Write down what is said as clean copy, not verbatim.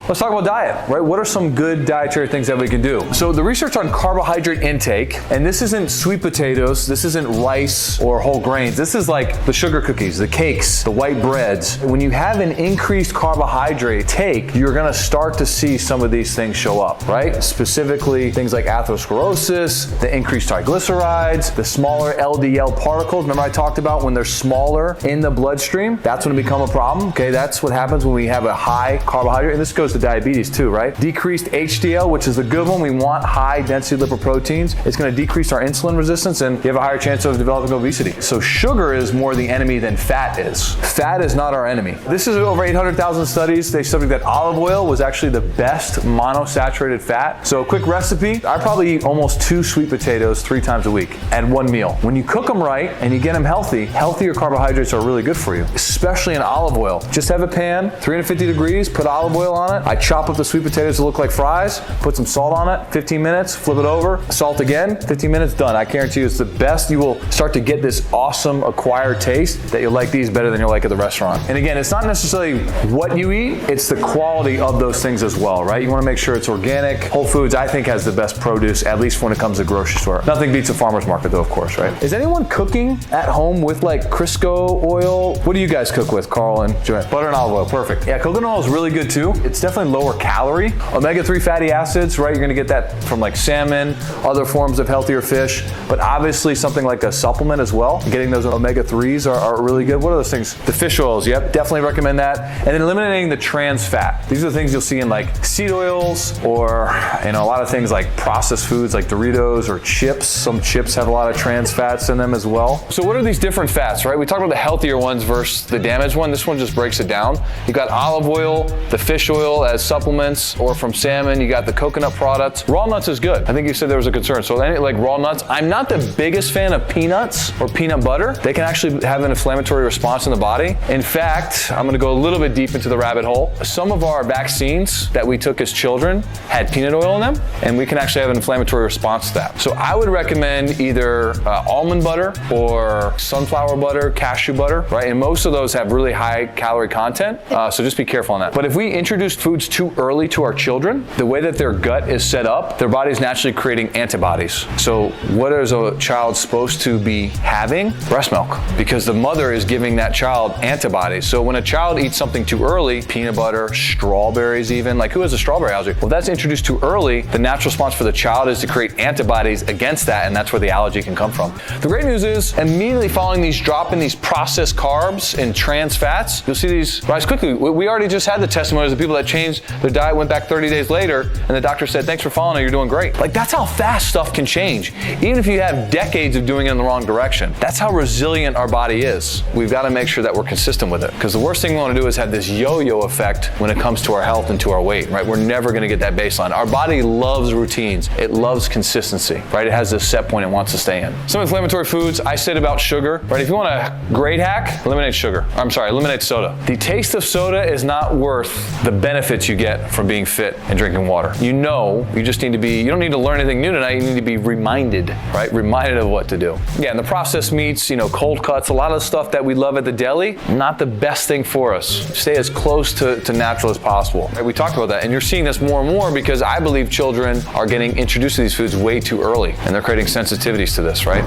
Let's talk about diet, right? What are some good dietary things that we can do? So the research on carbohydrate intake, and this isn't sweet potatoes, this isn't rice or whole grains. This is like the sugar cookies, the cakes, the white breads. When you have an increased carbohydrate take, you're gonna start to see some of these things show up, right? Specifically, things like atherosclerosis, the increased triglycerides, the smaller LDL particles. Remember I talked about when they're smaller in the bloodstream, that's when it become a problem, okay? That's what happens when we have a high carbohydrate, and this goes to diabetes too, right? Decreased HDL, which is the good one. We want high density lipoproteins. It's gonna decrease our insulin resistance, and you have a higher chance of developing obesity. So sugar is more the enemy than fat is. Fat is not our enemy. This is over 800,000 studies. They studied that olive oil was actually the best monosaturated fat. So a quick recipe, I probably eat almost 2 sweet potatoes 3 times a week at 1 meal. When you cook them right and you get them healthy, healthier carbohydrates are really good for you, especially in olive oil. Just have a pan, 350 degrees, put olive oil on it. I chop up the sweet potatoes to look like fries, put some salt on it, 15 minutes, flip it over, salt again, 15 minutes, done. I guarantee you it's the best. You will start to get this awesome acquired taste that you'll like these better than you'll like at the restaurant. And again, it's not necessarily what you eat, it's the quality of those things as well, right? You wanna make sure it's organic. Whole Foods, I think, has the best produce, at least when it comes to grocery store. Nothing beats a farmer's market though, of course, right? Is anyone cooking at home with like Crisco oil? What do you guys cook with, Carl and Joanne? Butter and olive oil, perfect. Yeah, coconut oil is really good too. It's definitely lower calorie. Omega-3 fatty acids, right? You're gonna get that from like salmon, other forms of healthier fish, but obviously something like a supplement as well. Getting those omega-3s are really good. What are those things? The fish oils, yep, definitely recommend that. And then eliminating the trans fat. These are the things you'll see in like seed oils or, a lot of things like processed foods like Doritos or chips. Some chips have a lot of trans fats in them as well. So what are these different fats, right? We talked about the healthier ones versus the damaged one. This one just breaks it down. You got olive oil, the fish oil as supplements, or from salmon, you got the coconut products. Raw nuts is good. I think you said there was a concern. So any like raw nuts, I'm not the biggest fan of peanuts or peanut butter. They can actually have an inflammatory response in the body. In fact, I'm gonna go a little bit deep into the rabbit hole. Some of our vaccines that we took as children had peanut oil in them, and we can actually have an inflammatory response to that. So I would recommend either almond butter or sunflower butter, cashew butter, right? And most of those have really high calorie content, so just be careful on that. But if we introduce foods too early to our children, the way that their gut is set up, their body's naturally creating antibodies. So what is a child supposed to be having? Breast milk, because the mother is giving that child antibodies. So when a child eats something too early, peanut butter, strawberries even, like who has a strawberry allergy? Well, if that's introduced too early, the natural response for the child is to create antibodies against that, and that's where the allergy can come from. The great news is, immediately following these drop in these processed carbs and trans fats, you'll see these rise quickly. We already just had the testimonies of people that changed their diet, went back 30 days later, and the doctor said, thanks for following it, you're doing great. Like, that's how fast stuff can change, even if you have decades of doing it in the wrong direction. That's how resilient our body is. We've got to make sure that we're consistent with it, because the worst thing we want to do is have this yo-yo effect when it comes to our health and to our weight, right? We're never going to get that baseline. Our body loves routines. It loves consistency, right? It has this set point it wants to stay in. Some inflammatory foods, I said about sugar, right? If you want a great hack, eliminate sugar. Eliminate soda. The taste of soda is not worth the benefits you get from being fit and drinking water. You just need to be, you don't need to learn anything new tonight, you need to be reminded, right? Reminded of what to do. Yeah, and the processed meats, cold cuts, a lot of stuff that we love at the deli, not the best thing for us. Stay as close to natural as possible. Right? We talked about that, and you're seeing this more and more because I believe children are getting introduced to these foods way too early, and they're creating sensitivities to this, right?